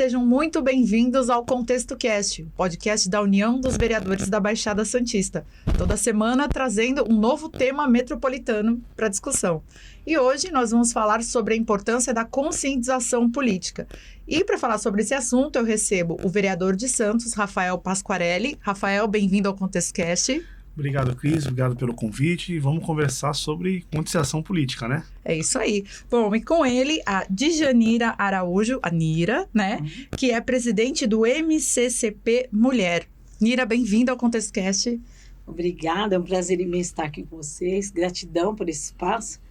sejam muito bem-vindos ao Contexto Cast, o podcast da União dos Vereadores da Baixada Santista. Toda semana trazendo um novo tema metropolitano para discussão. E hoje nós vamos falar sobre a importância da conscientização política. E para falar sobre esse assunto, eu recebo o vereador de Santos, Rafael Pasquarelli. Rafael, bem-vindo ao Contexto Cast. Obrigado, Cris. Obrigado pelo convite. E vamos conversar sobre conscientização política, né? É isso aí. Bom, e com ele, a Djanira Araújo, a Nira, né? Que é presidente do MCCP Mulher. Nira, bem-vinda ao Contexto Cast. Obrigada, é um prazer imenso estar aqui com vocês. Gratidão por esse espaço.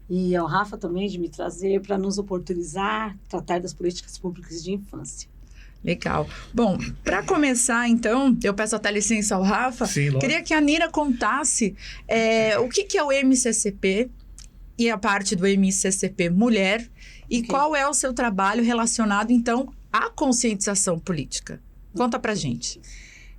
E ao Rafa também de me trazer para nos oportunizar, tratar das políticas públicas de infância. Legal. Bom, para começar, então, eu peço até licença ao Rafa. Sim, logo. Queria que a Nira contasse o que é o MCCP e a parte do MCCP Mulher e qual é o seu trabalho relacionado, então, à conscientização política. Conta pra gente.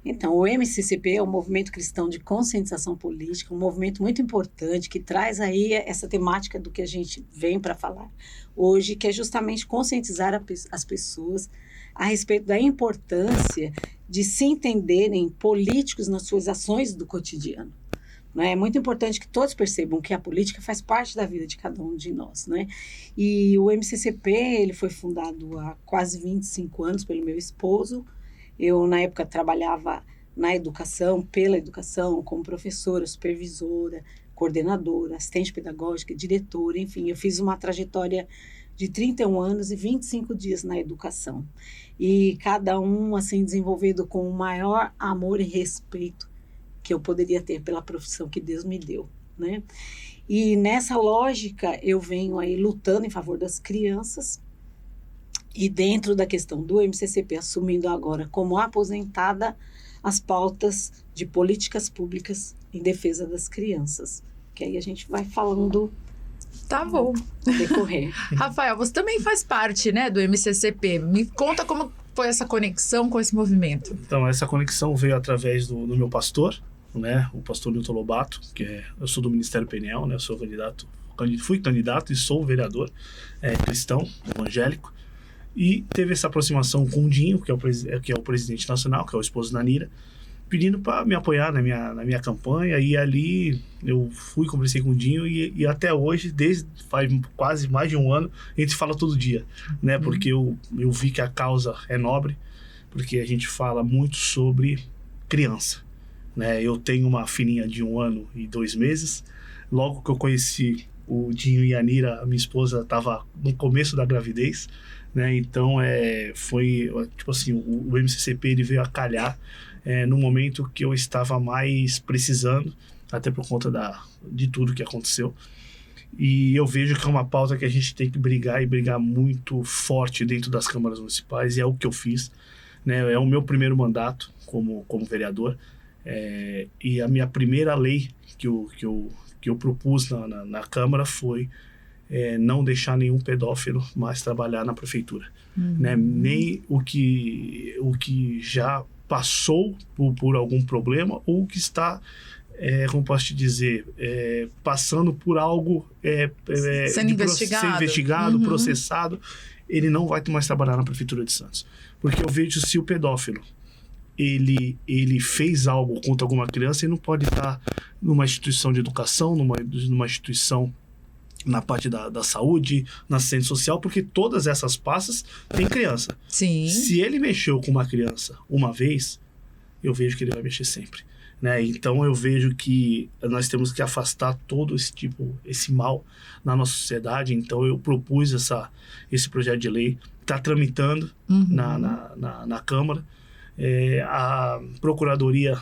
Então, o MCCP é o Movimento Cristão de Conscientização Política, um movimento muito importante que traz aí essa temática do que a gente vem para falar hoje, que é justamente conscientizar as pessoas a respeito da importância de se entenderem políticos nas suas ações do cotidiano. Né? É muito importante que todos percebam que a política faz parte da vida de cada um de nós. Né? E o MCCP ele foi fundado há quase 25 anos pelo meu esposo. Eu, na época, trabalhava na educação, pela educação, como professora, supervisora, coordenadora, assistente pedagógica, diretora, enfim, eu fiz uma trajetória de 31 anos e 25 dias na educação. E cada um, assim, desenvolvido com o maior amor e respeito que eu poderia ter pela profissão que Deus me deu, né? E nessa lógica, eu venho aí lutando em favor das crianças e dentro da questão do MCCP, assumindo agora como aposentada as pautas de políticas públicas em defesa das crianças. Que aí a gente vai falando... Tá bom. Decorrer. Rafael, você também faz parte, né, do MCCP. Me conta como foi essa conexão com esse movimento. Então, essa conexão veio através do meu pastor, né, o pastor Nilton Lobato, eu sou do Ministério Peniel, né, eu sou fui candidato e sou vereador cristão, evangélico, e teve essa aproximação com o Dinho, que é o presidente nacional, que é o esposo da Nira, pedindo para me apoiar na minha campanha, e ali eu conversei com o Dinho, e até hoje, faz quase mais de um ano, a gente fala todo dia, né, porque eu vi que a causa é nobre, porque a gente fala muito sobre criança, né, eu tenho uma filhinha de 1 ano e 2 meses, logo que eu conheci o Dinho e a Nira, a minha esposa estava no começo da gravidez, né, então foi, tipo assim, o MCCP ele veio a calhar no momento que eu estava mais precisando, até por conta de tudo que aconteceu. E eu vejo que é uma pauta que a gente tem que brigar e brigar muito forte dentro das câmaras municipais, e é o que eu fiz. Né? É o meu primeiro mandato como vereador, e a minha primeira lei que eu propus na Câmara foi não deixar nenhum pedófilo mais trabalhar na prefeitura. Né? Nem o que já passou por algum problema ou que está, como posso te dizer, passando por algo sendo investigado, processado, ele não vai mais trabalhar na Prefeitura de Santos. Porque eu vejo se o pedófilo ele fez algo contra alguma criança, ele não pode estar numa instituição de educação, numa instituição na parte da saúde, na assistência social, porque todas essas pastas têm criança. Sim. Se ele mexeu com uma criança uma vez, eu vejo que ele vai mexer sempre. Né? Então eu vejo que nós temos que afastar todo esse mal na nossa sociedade. Então eu propus esse projeto de lei, está tramitando na Câmara. A Procuradoria,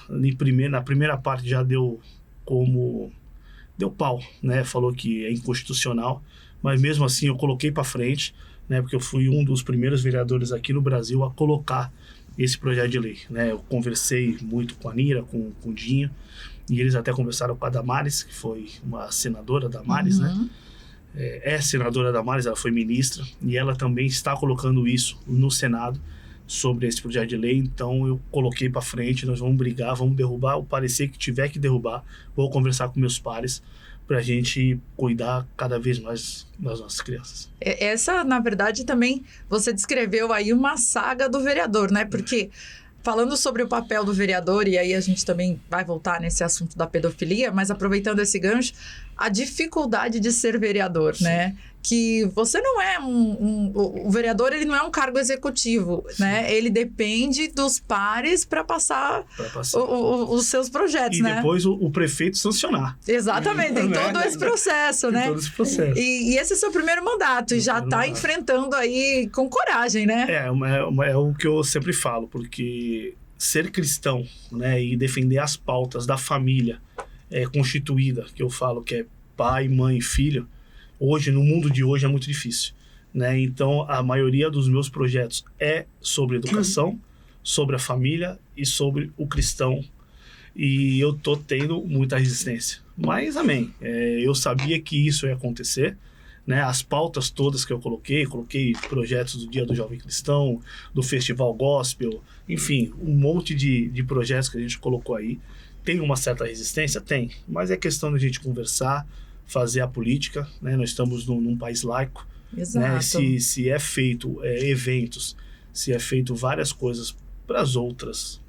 na primeira parte, já deu pau, né? Falou que é inconstitucional, mas mesmo assim eu coloquei para frente, né? Porque eu fui um dos primeiros vereadores aqui no Brasil a colocar esse projeto de lei, né? Eu conversei muito com a Nira, com o Dinho, e eles até conversaram com a Damares, que foi uma senadora Damares, né? Senadora Damares, ela foi ministra, e ela também está colocando isso no Senado sobre esse projeto de lei. Então eu coloquei para frente, nós vamos brigar, vamos derrubar o parecer que tiver que derrubar, vou conversar com meus pares para a gente cuidar cada vez mais das nossas crianças. Essa, na verdade, também você descreveu aí uma saga do vereador, né? Porque falando sobre o papel do vereador, e aí a gente também vai voltar nesse assunto da pedofilia, mas aproveitando esse gancho, a dificuldade de ser vereador, Sim. né? Que você não é o vereador, ele não é um cargo executivo, Sim. né? Ele depende dos pares para passar os seus projetos, e né? E depois o prefeito sancionar. Tem todo esse processo, né? Todo esse processo. E esse é o seu primeiro mandato, e já está enfrentando aí com coragem, né? É o que eu sempre falo, porque ser cristão, né, e defender as pautas da família constituída, que eu falo que é pai, mãe e filho, hoje, no mundo de hoje, é muito difícil, né? Então, a maioria dos meus projetos é sobre educação, sobre a família e sobre o cristão. E eu tô tendo muita resistência. Mas, amém. Eu sabia que isso ia acontecer, né? As pautas todas que eu coloquei projetos do Dia do Jovem Cristão, do Festival Gospel, enfim, um monte de projetos que a gente colocou aí. Tem uma certa resistência? Tem. Mas é questão de a gente conversar, fazer a política, né? Nós estamos num país laico, né? Se é feito eventos, se é feito várias coisas para as outras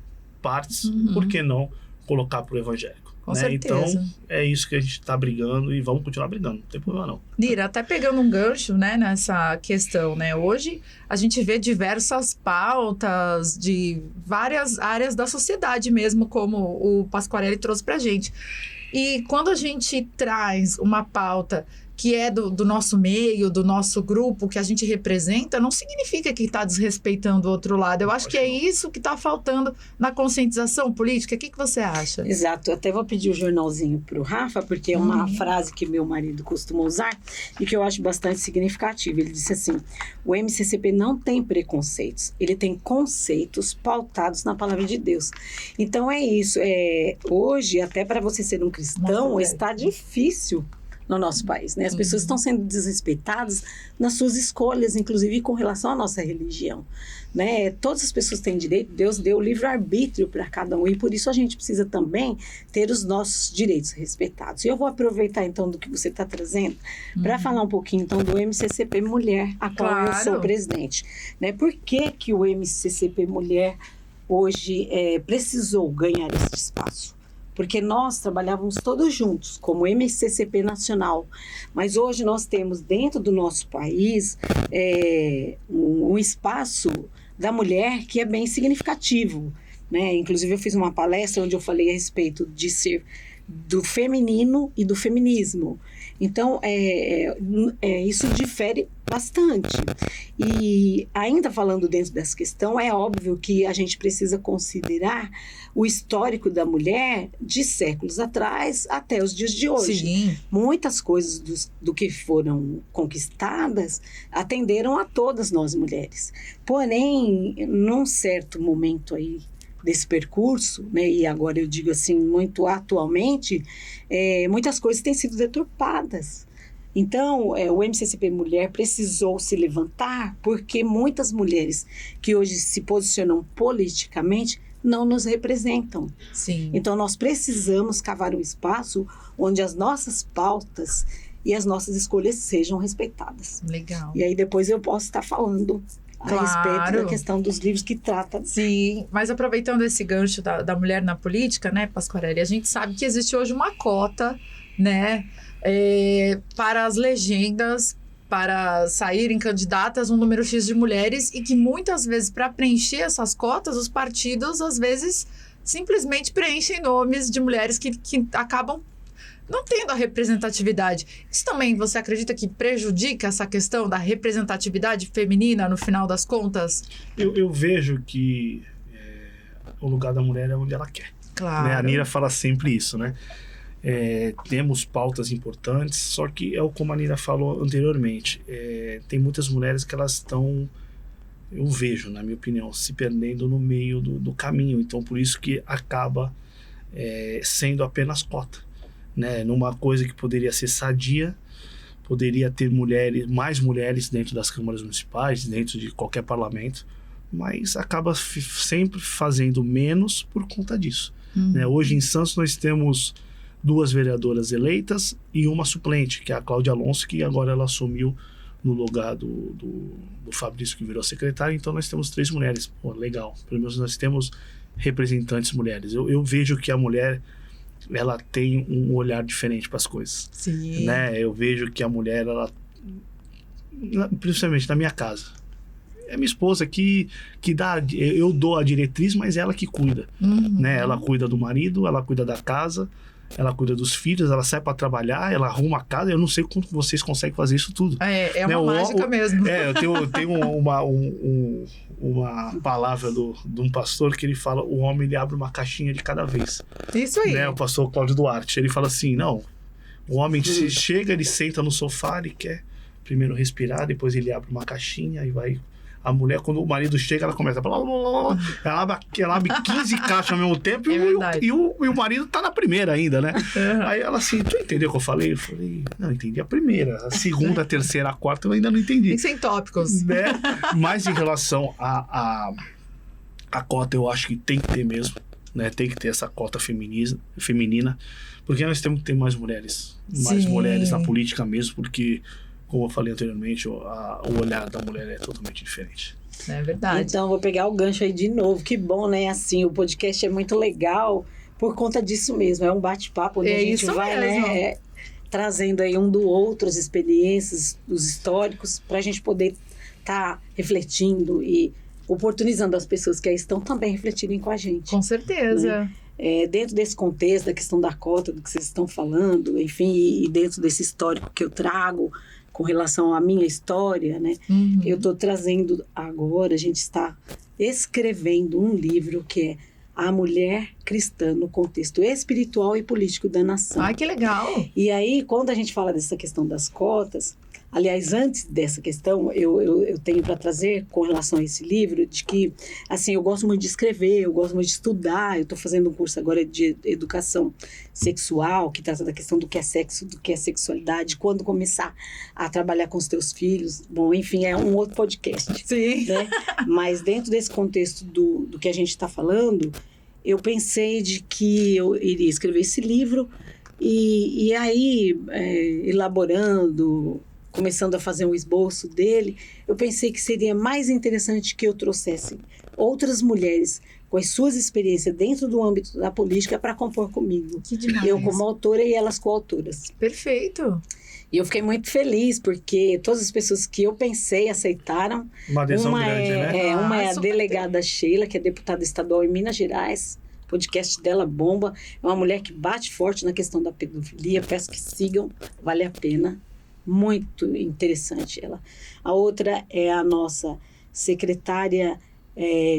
partes, por que não colocar para o evangélico? Com certeza. Então, é isso que a gente está brigando e vamos continuar brigando, não tem problema não. Nira, até pegando um gancho, né, nessa questão, né? Hoje a gente vê diversas pautas de várias áreas da sociedade mesmo, como o Pasquarelli trouxe pra gente. E quando a gente traz uma pauta que é do nosso meio, do nosso grupo, que a gente representa, não significa que está desrespeitando o outro lado. Eu acho que é isso que está faltando na conscientização política. O que você acha? Exato. Eu até vou pedir o jornalzinho para o Rafa, porque é uma frase que meu marido costuma usar e que eu acho bastante significativa. Ele disse assim, o MCCP não tem preconceitos, ele tem conceitos pautados na palavra de Deus. Então é isso. Hoje, até para você ser um cristão, está difícil no nosso país, né? As pessoas estão sendo desrespeitadas nas suas escolhas, inclusive com relação à nossa religião, né? Todas as pessoas têm direito, Deus deu livre-arbítrio para cada um e por isso a gente precisa também ter os nossos direitos respeitados. E eu vou aproveitar então do que você está trazendo para falar um pouquinho então do MCCP Mulher, a qual eu sou presidente, né? Por que o MCCP Mulher hoje precisou ganhar esse espaço? Porque nós trabalhávamos todos juntos, como MCCP Nacional, mas hoje nós temos dentro do nosso país um espaço da mulher que é bem significativo, né? Inclusive eu fiz uma palestra onde eu falei a respeito de ser do feminino e do feminismo. Então, isso difere bastante. E ainda falando dentro dessa questão, é óbvio que a gente precisa considerar o histórico da mulher de séculos atrás até os dias de hoje. Sim. Muitas coisas do que foram conquistadas atenderam a todas nós mulheres. Porém, num certo momento aí desse percurso, né, e agora eu digo assim, muito atualmente, muitas coisas têm sido deturpadas. Então, o MCCP Mulher precisou se levantar porque muitas mulheres que hoje se posicionam politicamente não nos representam. Sim. Então, nós precisamos cavar um espaço onde as nossas pautas e as nossas escolhas sejam respeitadas. Legal. E aí depois eu posso estar falando a respeito da questão dos livros que trata. Sim, mas aproveitando esse gancho da mulher na política, né, Pasquarelli, a gente sabe que existe hoje uma cota, né, para as legendas, para saírem candidatas um número X de mulheres e que muitas vezes, para preencher essas cotas, os partidos, às vezes, simplesmente preenchem nomes de mulheres que acabam não tendo a representatividade. Isso também, você acredita que prejudica essa questão da representatividade feminina no final das contas? Eu vejo que o lugar da mulher é onde ela quer. Claro. Né? A Nira fala sempre isso, né? Temos pautas importantes, só que como a Nira falou anteriormente, tem muitas mulheres que elas estão, eu vejo, na minha opinião, se perdendo no meio do caminho. Então, por isso que acaba sendo apenas cota. Né, numa coisa que poderia ser sadia, poderia ter mais mulheres dentro das câmaras municipais, dentro de qualquer parlamento, mas acaba sempre fazendo menos por conta disso. Né? Hoje em Santos nós temos 2 vereadoras eleitas e uma suplente, que é a Cláudia Alonso, que agora ela assumiu no lugar do Fabrício, que virou secretário. Então nós temos 3 mulheres. Pô, legal. Pelo menos nós temos representantes mulheres. Eu vejo que a mulher, ela tem um olhar diferente para as coisas. Sim. Né? Eu vejo que a mulher, ela, principalmente na minha casa, é minha esposa que dá, eu dou a diretriz, mas ela que cuida. Né? Ela cuida do marido, ela cuida da casa, ela cuida dos filhos, ela sai para trabalhar, ela arruma a casa. Eu não sei como vocês conseguem fazer isso tudo. É né? uma mágica mesmo. Eu tenho uma palavra de um pastor que ele fala: o homem, ele abre uma caixinha de cada vez. Isso aí. Né? O pastor Cláudio Duarte, ele fala assim: não, o homem chega, ele senta no sofá, ele quer primeiro respirar, depois ele abre uma caixinha e vai. A mulher, quando o marido chega, ela começa. Ela abre 15 caixas ao mesmo tempo e o marido tá na primeira ainda, né? Aí ela assim: tu entendeu o que eu falei? Eu falei: não, entendi a primeira. A segunda, a terceira, a quarta, eu ainda não entendi. Tem que ser em tópicos. Né? Mas em relação a cota, eu acho que tem que ter mesmo. Né? Tem que ter essa cota feminina. Porque nós temos que ter mais mulheres. Mais mulheres na política mesmo, porque, como eu falei anteriormente, o olhar da mulher é totalmente diferente. É verdade. Então, vou pegar o gancho aí de novo. Que bom, né? Assim, o podcast é muito legal por conta disso mesmo. É um bate-papo onde a gente vai, né, trazendo aí um do outro as experiências, os históricos, para a gente poder estar refletindo e oportunizando as pessoas que aí estão também refletirem com a gente. Com certeza. Né? Dentro desse contexto, da questão da cota, do que vocês estão falando, enfim, e dentro desse histórico que eu trago, com relação à minha história, né? Eu estou trazendo agora, a gente está escrevendo um livro que é A Mulher Cristã no Contexto Espiritual e Político da Nação. Ai, que legal! E aí, quando a gente fala dessa questão das cotas, aliás, antes dessa questão, eu tenho para trazer com relação a esse livro, de que, assim, eu gosto muito de escrever, eu gosto muito de estudar, eu estou fazendo um curso agora de educação sexual, que trata da questão do que é sexo, do que é sexualidade, quando começar a trabalhar com os teus filhos. Bom, enfim, é um outro podcast. Sim. Né? Mas dentro desse contexto do que a gente está falando, eu pensei de que eu iria escrever esse livro e aí, elaborando, começando a fazer um esboço dele, eu pensei que seria mais interessante que eu trouxesse outras mulheres com as suas experiências dentro do âmbito da política para compor comigo. Que demais. Eu como autora e elas coautoras. Perfeito. E eu fiquei muito feliz, porque todas as pessoas que eu pensei aceitaram. Uma adesão grande, né? Uma é a delegada Sheila, que é deputada estadual em Minas Gerais. O podcast dela bomba. É uma mulher que bate forte na questão da pedofilia. Peço que sigam, vale a pena. Muito interessante ela. A outra é a nossa secretária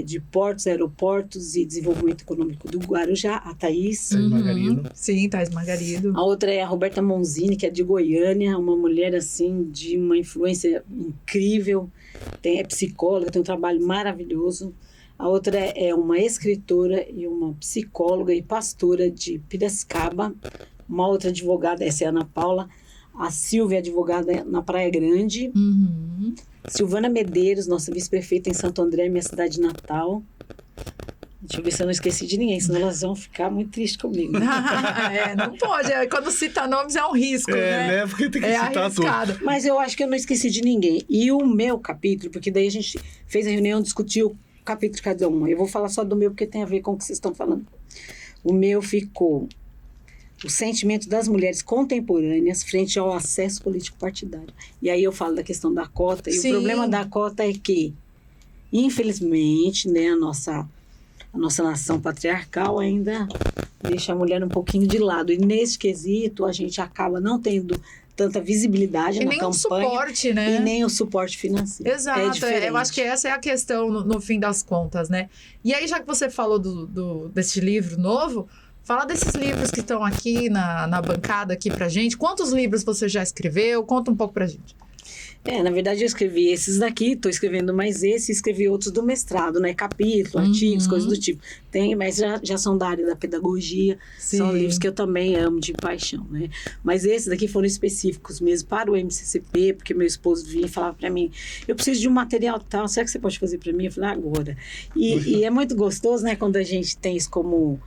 de Portos, Aeroportos e Desenvolvimento Econômico do Guarujá, a Thaís. Margarido. Sim, Thaís Margarido. A outra é a Roberta Monzini, que é de Goiânia, uma mulher assim de uma influência incrível, é psicóloga, tem um trabalho maravilhoso. A outra é uma escritora e uma psicóloga e pastora de Piracicaba. Uma outra advogada, essa é a Ana Paula. A Silvia, advogada na Praia Grande. Silvana Medeiros, nossa vice-prefeita em Santo André, minha cidade natal. Deixa eu ver se eu não esqueci de ninguém, senão elas vão ficar muito tristes comigo. Não pode. Quando cita nomes é um risco, né? Porque tem que citar arriscado. tudo. Mas eu acho que eu não esqueci de ninguém. E o meu capítulo, porque daí a gente fez a reunião, discutiu o capítulo de cada uma. Eu vou falar só do meu, porque tem a ver com o que vocês estão falando. O meu ficou o sentimento das mulheres contemporâneas frente ao acesso político partidário. E aí eu falo da questão da cota. E o problema da cota é que, infelizmente, né, a nossa nação patriarcal ainda deixa a mulher um pouquinho de lado. E nesse quesito, a gente acaba não tendo tanta visibilidade na campanha. E nem o suporte, né? E nem o suporte financeiro. Exato. Eu acho que essa é a questão no fim das contas, né? E aí, já que você falou desse livro novo, fala desses livros que estão aqui na bancada aqui pra gente. Quantos livros você já escreveu? Conta um pouco pra gente. Na verdade eu escrevi esses daqui, estou escrevendo mais esse, escrevi outros do mestrado, né? Capítulo, artigos, coisas do tipo. Tem, mas já são da área da pedagogia, são livros que eu também amo de paixão, né? Mas esses daqui foram específicos mesmo para o MCCP, porque meu esposo vinha e falava para mim, eu preciso de um material tal, será que você pode fazer para mim? Eu falei, agora. E é muito gostoso, né? Quando a gente tem isso como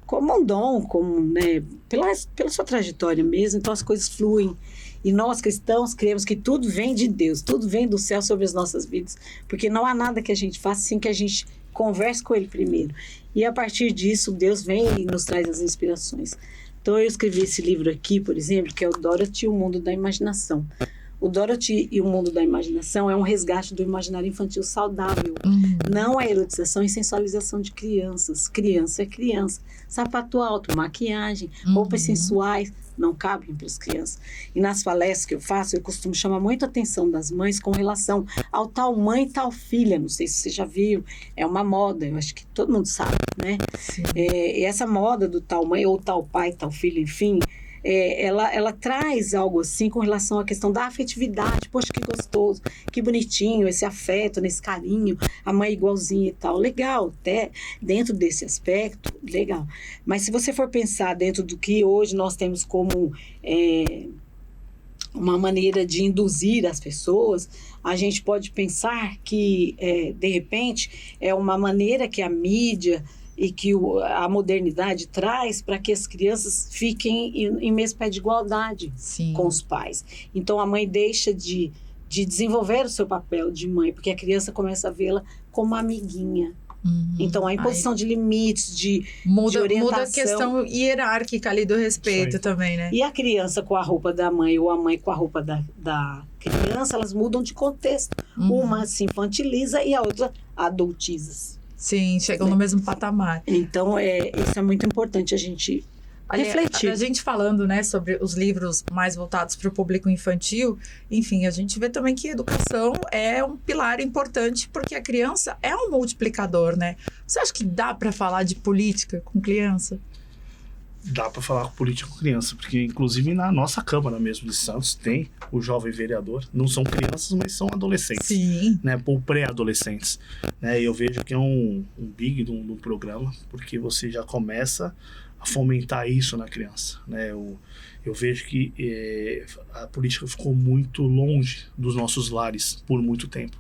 como um dom, como, né, pela sua trajetória mesmo, então as coisas fluem. E nós cristãos cremos que tudo vem de Deus, tudo vem do céu sobre as nossas vidas, porque não há nada que a gente faça sem que a gente converse com Ele primeiro. E a partir disso, Deus vem e nos traz as inspirações. Então eu escrevi esse livro aqui, por exemplo, que é o Dorothy e o Mundo da Imaginação. O Dorothy e o Mundo da Imaginação é um resgate do imaginário infantil saudável. Não a erotização e sensualização de crianças. Criança é criança. Sapato alto, maquiagem, roupas sensuais não cabem para as crianças. E nas palestras que eu faço, eu costumo chamar muito a atenção das mães com relação ao tal mãe e tal filha. Não sei se você já viu, é uma moda, eu acho que todo mundo sabe, né? E essa moda do tal mãe ou tal pai, tal filho, enfim... ela traz algo assim com relação à questão da afetividade. Poxa, que gostoso, que bonitinho, esse afeto, esse carinho, a mãe igualzinha e tal. Legal, até dentro desse aspecto, legal. Mas se você for pensar dentro do que hoje nós temos como uma maneira de induzir as pessoas, a gente pode pensar que, de repente, é uma maneira que a mídia... e que a modernidade traz para que as crianças fiquem em mesmo pé de igualdade com os pais. Então, a mãe deixa de desenvolver o seu papel de mãe, porque a criança começa a vê-la como uma amiguinha. Então, a imposição de limites, de orientação... Muda a questão hierárquica ali do respeito também, né? E a criança com a roupa da mãe ou a mãe com a roupa da criança, elas mudam de contexto. Uma se infantiliza e a outra adultiza. Sim, chegam no mesmo patamar. Então, isso é muito importante a gente refletir. A gente falando, né, sobre os livros mais voltados para o público infantil, enfim, a gente vê também que a educação é um pilar importante, porque a criança é um multiplicador, né? Você acha que dá para falar de política com criança? Dá para falar com política com criança, porque inclusive na nossa Câmara mesmo de Santos tem o jovem vereador. Não são crianças, mas são adolescentes. Sim. Né, ou pré-adolescentes. Né, e eu vejo que é um big de um programa, porque você já começa a fomentar isso na criança. Né? Eu vejo que a política ficou muito longe dos nossos lares por muito tempo.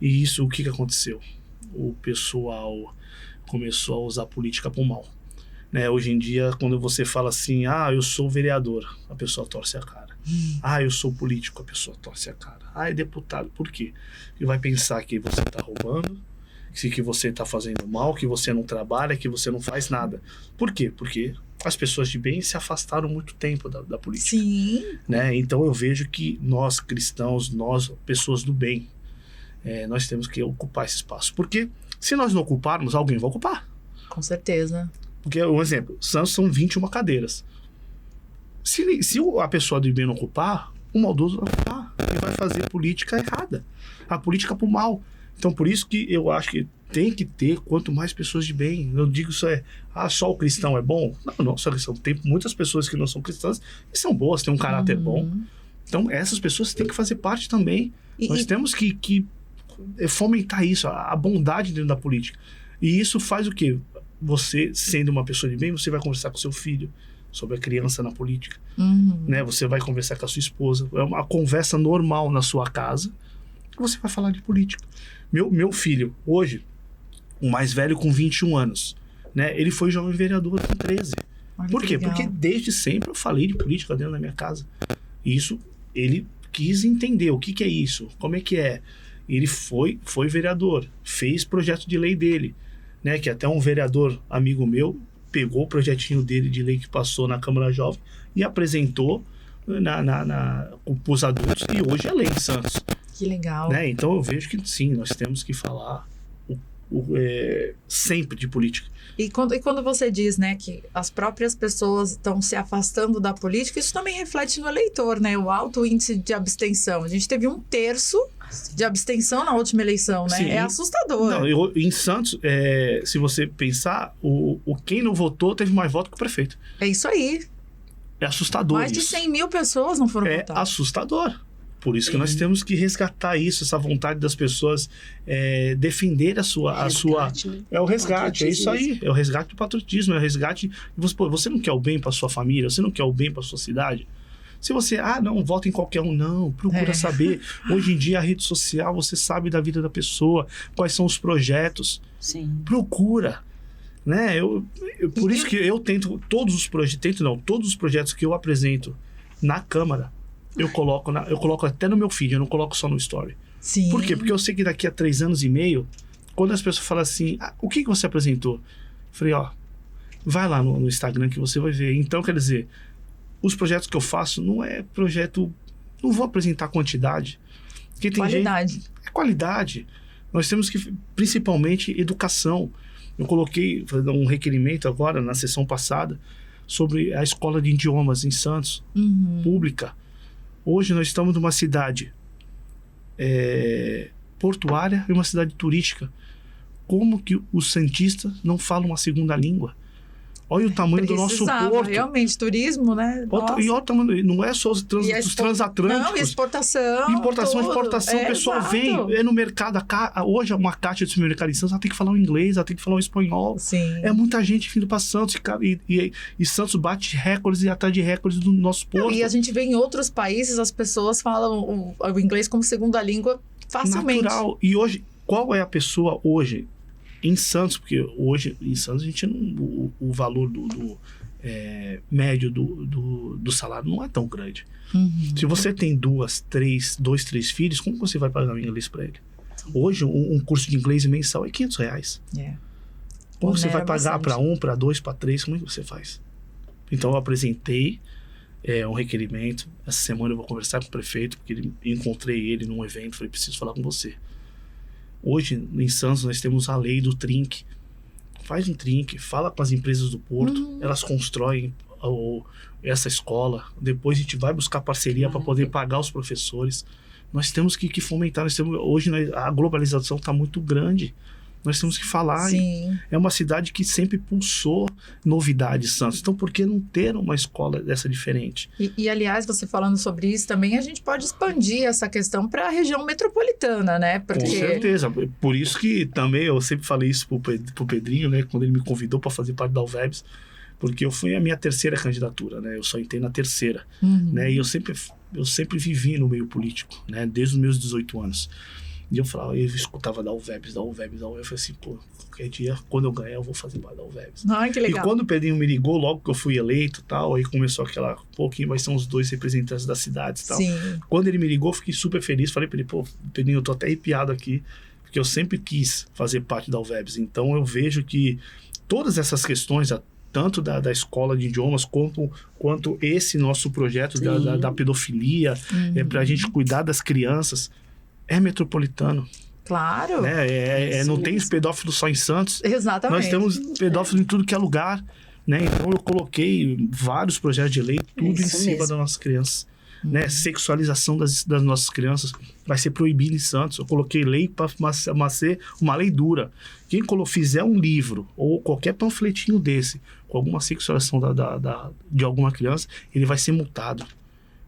E isso, o que aconteceu? O pessoal começou a usar a política para o mal. Né, hoje em dia, quando você fala assim, eu sou vereador, a pessoa torce a cara. Eu sou político, a pessoa torce a cara. É deputado, por quê? Ele vai pensar que você está roubando, que você está fazendo mal, que você não trabalha, que você não faz nada. Por quê? Porque as pessoas de bem se afastaram muito tempo da política. Sim. Né? Então eu vejo que nós cristãos, nós pessoas do bem, nós temos que ocupar esse espaço. Porque se nós não ocuparmos, alguém vai ocupar. Com certeza. Porque, um exemplo, Santos são 21 cadeiras. Se a pessoa do bem não ocupar, o maldoso vai ocupar. Ele vai fazer política errada. A política pro mal. Então, por isso que eu acho que tem que ter quanto mais pessoas de bem. Eu digo isso só o cristão é bom? Não, só cristão. Tem muitas pessoas que não são cristãs e são boas, têm um caráter bom. Então, essas pessoas têm que fazer parte também. Nós temos que fomentar isso, a bondade dentro da política. E isso faz o quê? Você, sendo uma pessoa de bem, você vai conversar com seu filho sobre a criança na política. Né? Você vai conversar com a sua esposa. É uma conversa normal na sua casa. Você vai falar de política. Meu filho, hoje, o mais velho com 21 anos, né? Ele foi jovem vereador com 13. Por quê? Porque desde sempre eu falei de política dentro da minha casa. E isso, ele quis entender o que é isso, como é que é. Ele foi vereador, fez projeto de lei dele. Né, que até um vereador amigo meu pegou o projetinho dele de lei que passou na Câmara Jovem e apresentou para os adultos, e hoje é lei em Santos. Que legal. Né? Então eu vejo que sim, nós temos que falar sempre de política. E quando você diz, né, que as próprias pessoas estão se afastando da política, isso também reflete no eleitor, né? O alto índice de abstenção. A gente teve 1/3 de abstenção na última eleição, né? Sim, é assustador. Não, em Santos, se você pensar, quem não votou teve mais voto que o prefeito. É isso aí. É assustador. Mais de 100 mil pessoas não foram votar. É assustador. Por isso que nós temos que resgatar isso, essa vontade das pessoas defender a sua... Né? É o resgate, é isso aí. É o resgate do patriotismo, é o resgate... Você não quer o bem para sua família, você não quer o bem para sua cidade. Se você, não, vota em qualquer um, não, procura saber. Hoje em dia, a rede social, você sabe da vida da pessoa, quais são os projetos. Sim. Procura. Né? Por isso que eu tento, todos os projetos que eu apresento na Câmara, eu coloco até no meu feed, eu não coloco só no story. Sim. Por quê? Porque eu sei que daqui a 3 anos e meio, quando as pessoas falam assim, o que você apresentou? Eu falei, vai lá no Instagram que você vai ver. Então, quer dizer, os projetos que eu faço não é projeto, não vou apresentar quantidade. Porque tem Qualidade. É qualidade. Nós temos que, principalmente, educação. Eu coloquei um requerimento agora, na sessão passada, sobre a escola de idiomas em Santos, pública. Hoje nós estamos numa cidade portuária e uma cidade turística. Como que os santistas não falam uma segunda língua? Olha o tamanho do nosso porto. Realmente, turismo, né? E olha o tamanho, não é só os transatlânticos. Não, exportação. Importação, exportação. O pessoal vem no mercado. Hoje, uma caixa de supermercado em Santos, ela tem que falar o inglês, ela tem que falar o espanhol. Sim. É muita gente vindo para Santos. E Santos bate recordes e atrás de recordes do nosso porto. E a gente vê em outros países, as pessoas falam o inglês como segunda língua facilmente. Natural. E hoje, qual é a pessoa hoje em Santos? Porque hoje em Santos a gente não, o valor médio do salário não é tão grande. Se você tem 2, 3 filhos, como você vai pagar o inglês para ele? Hoje um curso de inglês mensal é R$500. Como você vai pagar para 1, para 2, para 3? Como é que você faz? Então eu apresentei um requerimento. Essa semana eu vou conversar com o prefeito, porque encontrei ele num evento, falei, preciso falar com você. Hoje, em Santos, nós temos a lei do trinque. Faz um trinque, fala com as empresas do porto, elas constroem essa escola, depois a gente vai buscar parceria para poder pagar os professores. Nós temos que fomentar. Hoje a globalização está muito grande. Nós temos que falar. Sim. É uma cidade que sempre pulsou novidades, Santos. Então, por que não ter uma escola dessa diferente? E, aliás, você falando sobre isso também, a gente pode expandir essa questão para a região metropolitana, né? Porque... Com certeza. Por isso que também eu sempre falei isso pro Pedrinho, né? Quando ele me convidou para fazer parte da Alvebs, porque eu fui a minha 3ª candidatura, né? Eu só entrei na 3ª, né? E eu sempre vivi no meio político, né? Desde os meus 18 anos. E eu falava, eu escutava da Alvebs. Eu falei assim, qualquer dia, quando eu ganhar, eu vou fazer parte da Alvebs. Que legal. E quando o Pedrinho me ligou, logo que eu fui eleito e tal, aí começou quem vai ser os 2 representantes das cidades e tal. Sim. Quando ele me ligou, eu fiquei super feliz. Falei pra ele, Pedrinho, eu tô até arrepiado aqui, porque eu sempre quis fazer parte da Alvebs. Então eu vejo que todas essas questões, tanto da escola de idiomas, quanto esse nosso projeto da pedofilia, pra gente cuidar das crianças, é metropolitano. Claro. Né? Não tem pedófilos só em Santos. Exatamente. Nós temos pedófilos em tudo que é lugar. Né? Então eu coloquei vários projetos de lei, tudo em cima das nossas crianças. Né? Sexualização das nossas crianças vai ser proibida em Santos. Eu coloquei lei para ser uma lei dura. Quem fizer um livro ou qualquer panfletinho desse com alguma sexualização de alguma criança, ele vai ser multado.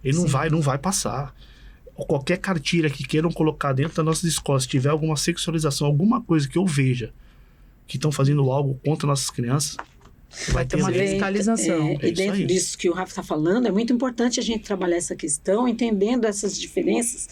Ele não vai passar. Qualquer cartilha que queiram colocar dentro das nossas escolas, se tiver alguma sexualização, alguma coisa que eu veja que estão fazendo algo contra nossas crianças, vai ter uma fiscalização. E dentro disso que o Rafa está falando, é muito importante a gente trabalhar essa questão, entendendo essas diferenças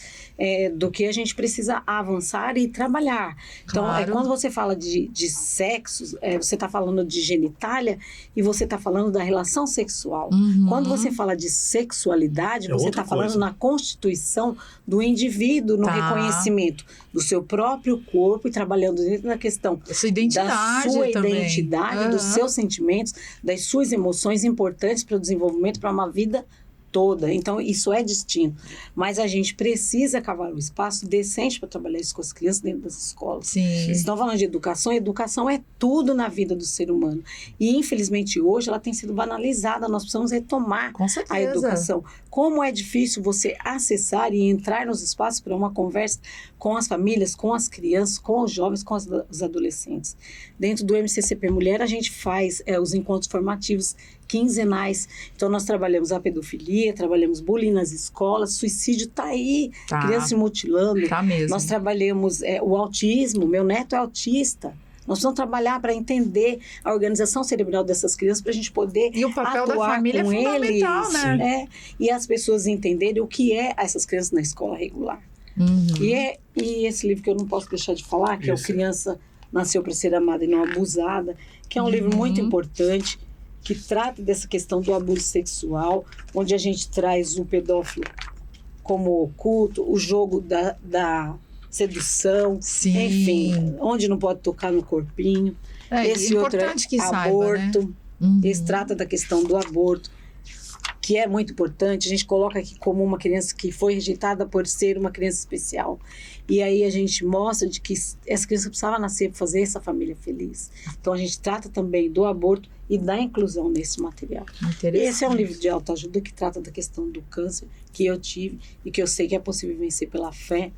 do que a gente precisa avançar e trabalhar. Então, quando você fala de sexos, você está falando de genitália e você está falando da relação sexual. Quando você fala de sexualidade, você está falando na constituição do indivíduo, no reconhecimento do seu próprio corpo e trabalhando dentro da questão da sua identidade, dos seus sentimentos, das suas emoções importantes para o desenvolvimento, para uma vida toda. Então, isso é distinto. Mas a gente precisa cavar um espaço decente para trabalhar isso com as crianças dentro das escolas. Sim. Eles estão falando de educação. Educação é tudo na vida do ser humano. E, infelizmente, hoje ela tem sido banalizada. Nós precisamos retomar a educação. Como é difícil você acessar e entrar nos espaços para uma conversa com as famílias, com as crianças, com os jovens, com os adolescentes. Dentro do MCCP Mulher, a gente faz os encontros formativos quinzenais. Então, nós trabalhamos a pedofilia, trabalhamos bullying nas escolas, suicídio está aí, criança se mutilando. Tá mesmo. Nós trabalhamos o autismo, meu neto é autista. Nós precisamos trabalhar para entender a organização cerebral dessas crianças, para a gente poder atuar com eles. E o papel da família é fundamental, né? E as pessoas entenderem o que é essas crianças na escola regular. E esse livro que eu não posso deixar de falar, que é o Criança Nasceu para Ser Amada e Não Abusada, que é um livro muito importante, que trata dessa questão do abuso sexual, onde a gente traz o pedófilo como oculto, o jogo da sedução, Sim. enfim, onde não pode tocar no corpinho. Esse outro é importante que aborto, saiba, né? esse trata da questão do aborto, que é muito importante. A gente coloca aqui como uma criança que foi rejeitada por ser uma criança especial. E aí a gente mostra de que essa criança precisava nascer para fazer essa família feliz. Então a gente trata também do aborto e da inclusão nesse material. Esse é um livro de autoajuda que trata da questão do câncer que eu tive e que eu sei que é possível vencer pela fé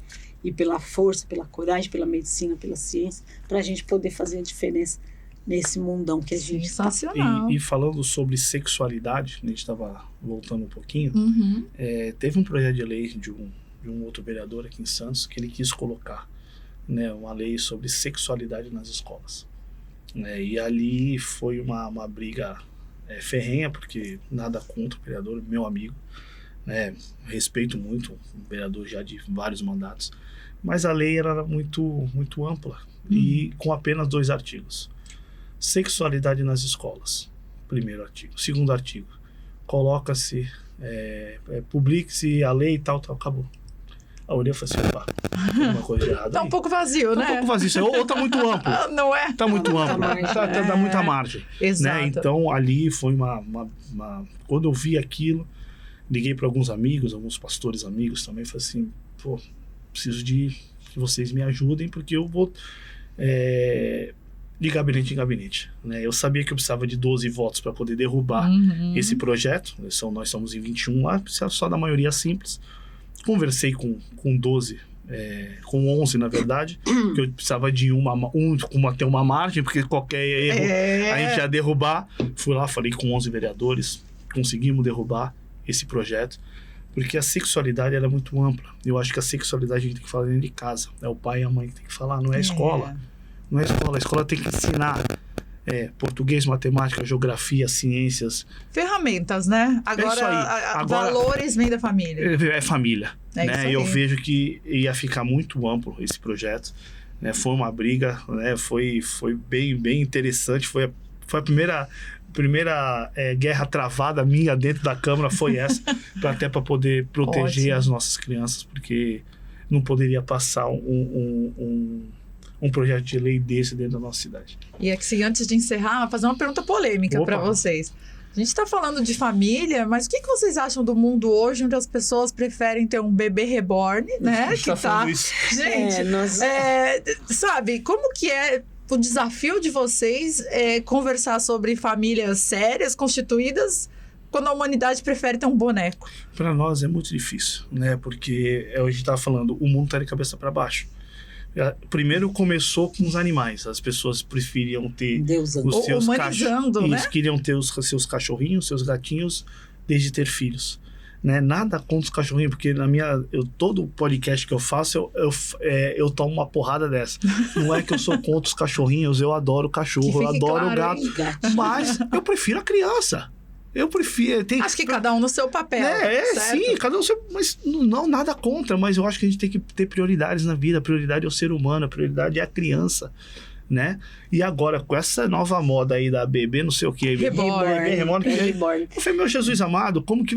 e pela força, pela coragem, pela medicina, pela ciência, para a gente poder fazer a diferença nesse mundão que a gente está. Sensacional. E falando sobre sexualidade, a gente estava voltando um pouquinho, Uhum. teve um projeto de lei de um outro vereador aqui em Santos que ele quis colocar, né, uma lei sobre sexualidade nas escolas. E ali foi uma briga ferrenha, porque nada contra o vereador, meu amigo, né, respeito muito o vereador já de vários mandatos, mas a lei era muito, muito ampla e com apenas 2 artigos. Sexualidade nas escolas, primeiro artigo. Segundo artigo, coloca-se, publique-se a lei e tal, acabou. A olhei e falei assim, opa, tem uma coisa errada Tá aí. um pouco vazio, Tá né? um pouco vazio, ou tá muito amplo. Não é? Tá muito muita amplo, margem. dá muita margem. Exato. Né? Então ali foi quando eu vi aquilo, liguei para alguns amigos, alguns pastores amigos também, falei assim, pô, preciso que vocês me ajudem, porque eu vou de gabinete em gabinete, né? Eu sabia que eu precisava de 12 votos para poder derrubar esse projeto, nós somos em 21 lá, precisava só da maioria simples. Conversei com 12, com 11 na verdade, que eu precisava de ter uma margem, porque qualquer erro a gente ia derrubar. Fui lá, falei com 11 vereadores, conseguimos derrubar esse projeto, porque a sexualidade ela é muito ampla. Eu acho que a sexualidade a gente tem que falar dentro de casa, é o pai e a mãe que tem que falar, não é a escola. Não é a escola tem que ensinar português, matemática, geografia, ciências. Ferramentas, né? Agora, isso aí. Valores vem da família. É família. É isso Né? aí. Eu vejo que ia ficar muito amplo esse projeto. Né? Foi uma briga, né? Foi bem, bem interessante. Foi a primeira guerra travada minha dentro da Câmara, foi essa. Até para poder proteger Ótimo. as nossas crianças, porque não poderia passar um projeto de lei desse dentro da nossa cidade. E aqui, antes de encerrar, fazer uma pergunta polêmica Opa. para vocês. A gente está falando de família, mas o que vocês acham do mundo hoje onde as pessoas preferem ter um bebê reborn, né? A gente tá falando isso. Gente, sabe, como que é o desafio de vocês conversar sobre famílias sérias, constituídas, quando a humanidade prefere ter um boneco? Para nós é muito difícil, né? Porque a gente estava falando, o mundo está de cabeça para baixo. Primeiro começou com os animais. As pessoas preferiam ter os seus humanizando, né? Eles queriam ter os seus cachorrinhos, seus gatinhos, desde ter filhos. Né? Nada contra os cachorrinhos, porque todo podcast que eu faço, eu tomo uma porrada dessa. Não é que eu sou contra os cachorrinhos, eu adoro cachorro, eu adoro o gato. Mas eu prefiro a criança. Eu prefiro... Acho que cada um no seu papel. Sim, cada um no seu... Mas não, nada contra, mas eu acho que a gente tem que ter prioridades na vida. A prioridade é o ser humano, a prioridade é a criança, né? E agora, com essa nova moda aí da bebê, não sei o que... Reborn. Eu falei, meu Jesus amado, como que...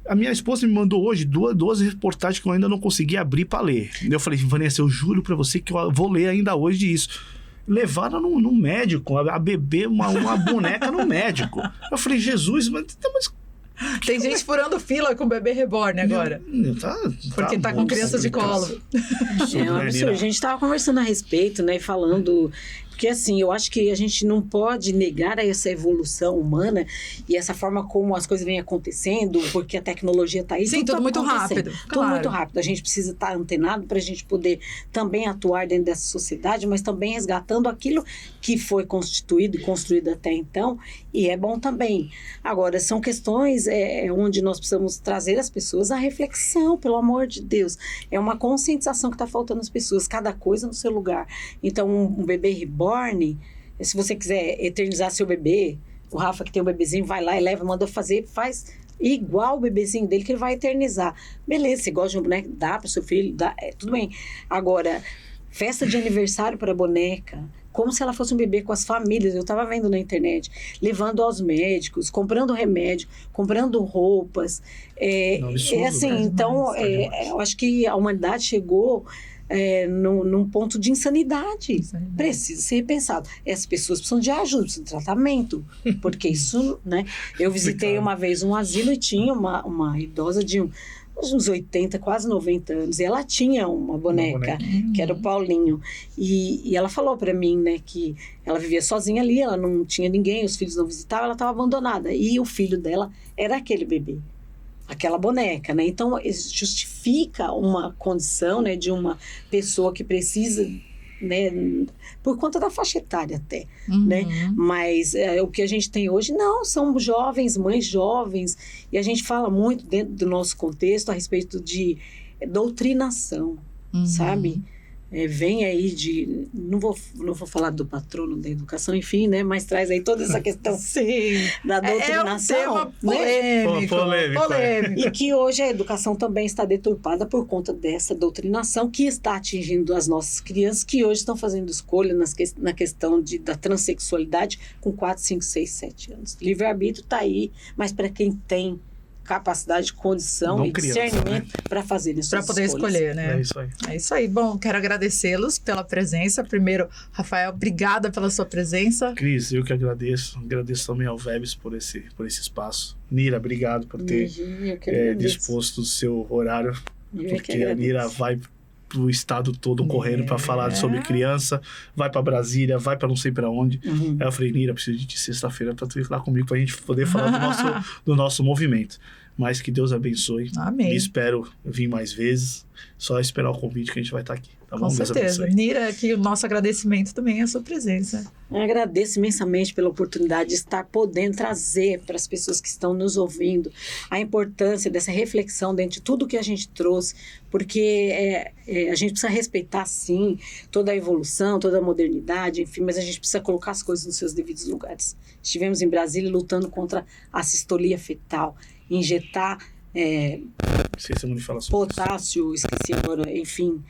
A minha esposa me mandou hoje duas reportagens que eu ainda não consegui abrir para ler. Eu falei, Vanessa, eu juro para você que eu vou ler ainda hoje isso. Levaram no médico, a bebê, uma boneca no médico. Eu falei, Jesus, mas tem gente furando fila com bebê reborn agora. Porque tá com criança de colo. É um absurdo. A gente estava conversando a respeito, né? Falando... Porque, assim, eu acho que a gente não pode negar essa evolução humana e essa forma como as coisas vêm acontecendo, porque a tecnologia está aí. Sim, tudo muito rápido. Tudo muito rápido. A gente precisa estar antenado para a gente poder também atuar dentro dessa sociedade, mas também resgatando aquilo que foi constituído e construído até então, e é bom também. Agora, são questões onde nós precisamos trazer as pessoas à reflexão, pelo amor de Deus. É uma conscientização que está faltando às pessoas, cada coisa no seu lugar. Então, um bebê reborn, se você quiser eternizar seu bebê, o Rafa que tem um bebezinho, vai lá e leva, manda fazer, faz igual o bebezinho dele que ele vai eternizar. Beleza, você gosta de um boneco, dá para o seu filho, dá, tudo bem. Agora, festa de aniversário para boneca, como se ela fosse um bebê com as famílias. Eu estava vendo na internet, levando aos médicos, comprando remédio, comprando roupas. Absurdo, assim, né? então, eu acho que a humanidade chegou num ponto de insanidade. Precisa ser repensado. Essas pessoas precisam de ajuda, precisam de tratamento, porque isso, né? Eu visitei uma vez um asilo e tinha uma idosa de uns 80, quase 90 anos, e ela tinha uma boneca, que era o Paulinho, e ela falou para mim, né, que ela vivia sozinha ali, ela não tinha ninguém, os filhos não visitavam, ela estava abandonada, e o filho dela era aquele bebê, aquela boneca, né? Então justifica uma condição, né, de uma pessoa que precisa, né, por conta da faixa etária até, né? Mas o que a gente tem hoje, não, são jovens, mães jovens, e a gente fala muito dentro do nosso contexto a respeito de doutrinação, sabe? Vem aí de... Não vou falar do patrono da educação, enfim, né? Mas traz aí toda essa questão da doutrinação. É um tema polêmico. E que hoje a educação também está deturpada por conta dessa doutrinação que está atingindo as nossas crianças, que hoje estão fazendo escolha na questão da transexualidade com 4, 5, 6, 7 anos. Livre-arbítrio está aí, mas para quem tem capacidade, condição não e discernimento, né, para fazer isso. Para poder escolher, né? É isso aí. É isso aí. Bom, quero agradecê-los pela presença. Primeiro, Rafael, obrigada pela sua presença. Cris, eu que agradeço. Agradeço também ao Vebs por esse espaço. Nira, obrigado por ter disposto o seu horário, porque a Nira vai pro estado todo correndo para falar sobre criança, vai para Brasília, vai para não sei para onde. Aí eu falei, Nira, preciso de sexta-feira para tu ir lá comigo pra gente poder falar do nosso movimento. Mas que Deus abençoe. Amém. E espero vir mais vezes. Só esperar o convite que a gente vai estar aqui. Tá bom? Com certeza. Nira, aqui o nosso agradecimento também é a sua presença. Eu agradeço imensamente pela oportunidade de estar podendo trazer para as pessoas que estão nos ouvindo a importância dessa reflexão dentro de tudo que a gente trouxe, porque a gente precisa respeitar, sim, toda a evolução, toda a modernidade, enfim, mas a gente precisa colocar as coisas nos seus devidos lugares. Estivemos em Brasília lutando contra a cistolia fetal, injetar potássio, esqueci agora, enfim,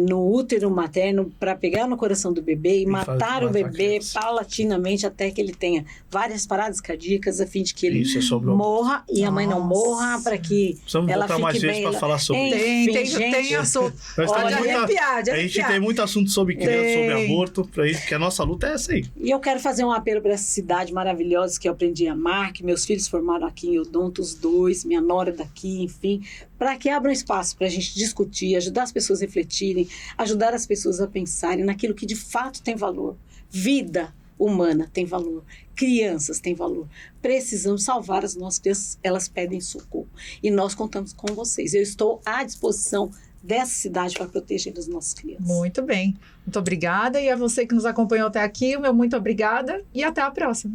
no útero materno para pegar no coração do bebê e matar o bebê paulatinamente até que ele tenha várias paradas cardíacas a fim de que ele morra e a mãe não morra, para que ela fique mais bem. Para falar sobre tem assunto. A gente tem muito assunto sobre criança, sobre aborto, que a nossa luta é essa aí. E eu quero fazer um apelo para essa cidade maravilhosa que eu aprendi a amar, que meus filhos formaram aqui em Odonto, os dois, minha nora daqui, enfim, para que abram espaço para a gente discutir, ajudar as pessoas a refletirem, ajudar as pessoas a pensarem naquilo que de fato tem valor. Vida humana tem valor, crianças têm valor. Precisamos salvar as nossas crianças, elas pedem socorro. E nós contamos com vocês. Eu estou à disposição dessa cidade para proteger as nossas crianças. Muito bem. Muito obrigada. E a você que nos acompanhou até aqui, o meu muito obrigada e até a próxima.